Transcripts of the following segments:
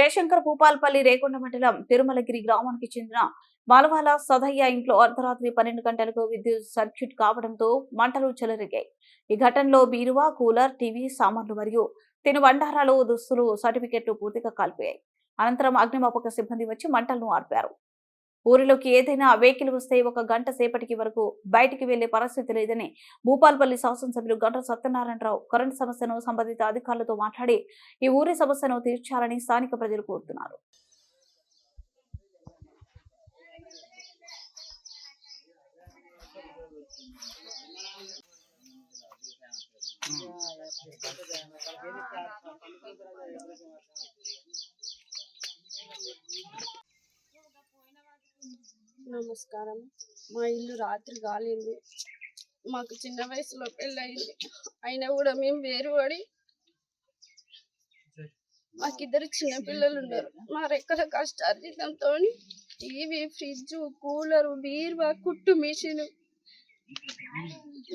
జయశంకర్ భూపాల్పల్లి రేకొండ మండలం తిరుమలగిరి గ్రామానికి చెందిన మాలవాల సదయ్య ఇంట్లో అర్ధరాత్రి 12 గంటలకు విద్యుత్ సర్క్యూట్ కావడంతో మంటలు చెలరేగాయి. ఈ ఘటనలో బీరువా, కూలర్, టీవీ సామాన్లు మరియు తినుబండారాలు, దుస్తులు, సర్టిఫికెట్లు పూర్తిగా కాలిపోయాయి. అనంతరం అగ్నిమాపక సిబ్బంది వచ్చి మంటలను ఆర్పారు. ఊరిలోకి ఏదైనా వెహికల్ వస్తే 1 గంట సేపటికి వరకు బయటికి వెళ్లే పరిస్థితి లేదని భూపాల్పల్లి శాసనసభ్యులు గంట సత్యనారాయణరావు కరెంటు సమస్యను సంబంధిత అధికారులతో మాట్లాడి ఈ ఊరి సమస్యను తీర్చాలని స్థానిక ప్రజలు కోరుతున్నారు. నమస్కారం. మా ఇల్లు రాత్రి కాలింది. మాకు చిన్న వయసులో పెళ్ళయింది. అయినా కూడా మేము వేరుపడి మాకిద్దరు చిన్న పిల్లలు ఉన్నారు. మా రెక్కల కష్టార్జితంతో టీవీ, ఫ్రిడ్జ్, కూలరు, బీరువా, కుట్టు మిషన్,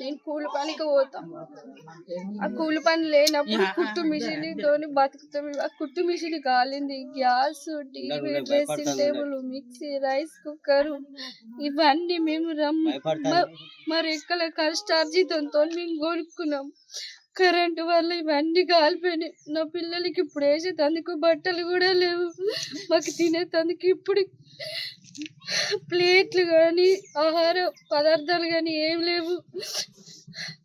నేను కూలి పనికి పోతాం. ఆ కూలి పని లేనప్పుడు కుట్టు మిషన్ తోని బతుకుతాం. ఆ కుట్టు మిషన్ కాలింది. Gas, TV, dressing table, mixie, rice cooker ఇవన్నీ మేము మా రెక్కల కష్టార్జితంతో మేము కొనుక్కున్నాం. కరెంటు వల్ల ఇవన్నీ కాలిపోయినాయి. నా పిల్లలకి ఇప్పుడు వేసేటందుకు బట్టలు కూడా లేవు. మాకు తినేటందుకు ఇప్పుడు ప్లేట్లు కానీ ఆహార పదార్థాలు కానీ ఏం లేవు.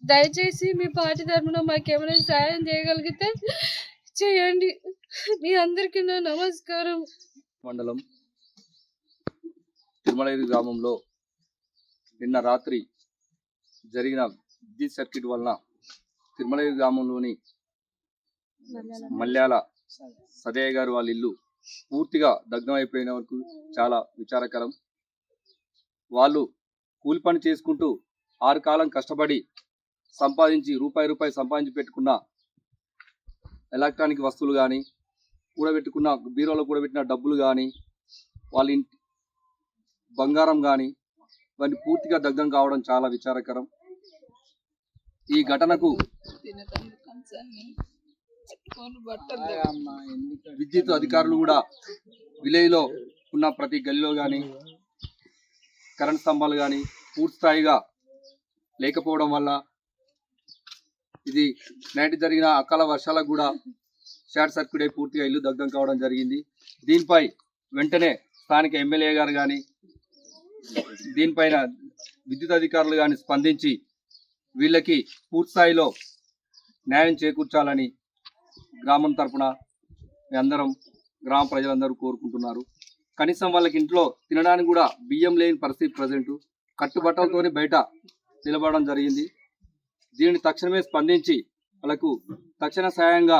దయచేసి మీ పార్టీ తరఫున మాకేమైనా సాయం చేయగలిగితే చేయండి. మీ అందరికీ నా నమస్కారం. మండలం తిరుమలగిరి గ్రామంలో నిన్న రాత్రి జరిగిన విద్యుత్ సర్క్యూట్ వలన తిరుమలగిరి గ్రామంలోని మల్యాల సదయ్య గారు వాళ్ళ ఇల్లు పూర్తిగా దగ్ధమైపోయిన వరకు చాలా విచారకరం. వాళ్ళు కూలి పని చేసుకుంటూ 6 కాలం కష్టపడి సంపాదించి రూపాయి సంపాదించి పెట్టుకున్న ఎలక్ట్రానిక్ వస్తువులు కానీ, కూడబెట్టుకున్న బీరోలో కూడబెట్టిన డబ్బులు కానీ, వాళ్ళ ఇంటి బంగారం కానీ ఇవన్నీ పూర్తిగా దగ్ధం కావడం చాలా విచారకరం. ఈ ఘటనకు విద్యుత్ అధికారులు కూడా విలేజ్లో ఉన్న ప్రతి గల్లీలో కానీ కరెంట్ స్తంభాలు కానీ పూర్తి స్థాయిగా లేకపోవడం వల్ల ఇది నైట్ జరిగిన అకాల వర్షాలకు కూడా షార్ట్ సర్క్యూట్ అయి పూర్తిగా ఇల్లు దగ్ధం కావడం జరిగింది. దీనిపై వెంటనే స్థానిక ఎమ్మెల్యే గారు కానీ దీనిపైన విద్యుత్ అధికారులు కానీ స్పందించి వీళ్ళకి పూర్తి స్థాయిలో న్యాయం చేకూర్చాలని గ్రామం తరపున అందరం గ్రామ ప్రజలందరూ కోరుకుంటున్నారు. కనీసం వాళ్ళకి ఇంట్లో తినడానికి కూడా బియ్యం లేని పరిస్థితి ప్రజెంట్. కట్టుబట్టలతోనే బయట నిలబడడం జరిగింది. దీనిని తక్షణమే స్పందించి వాళ్ళకు తక్షణ సాయంగా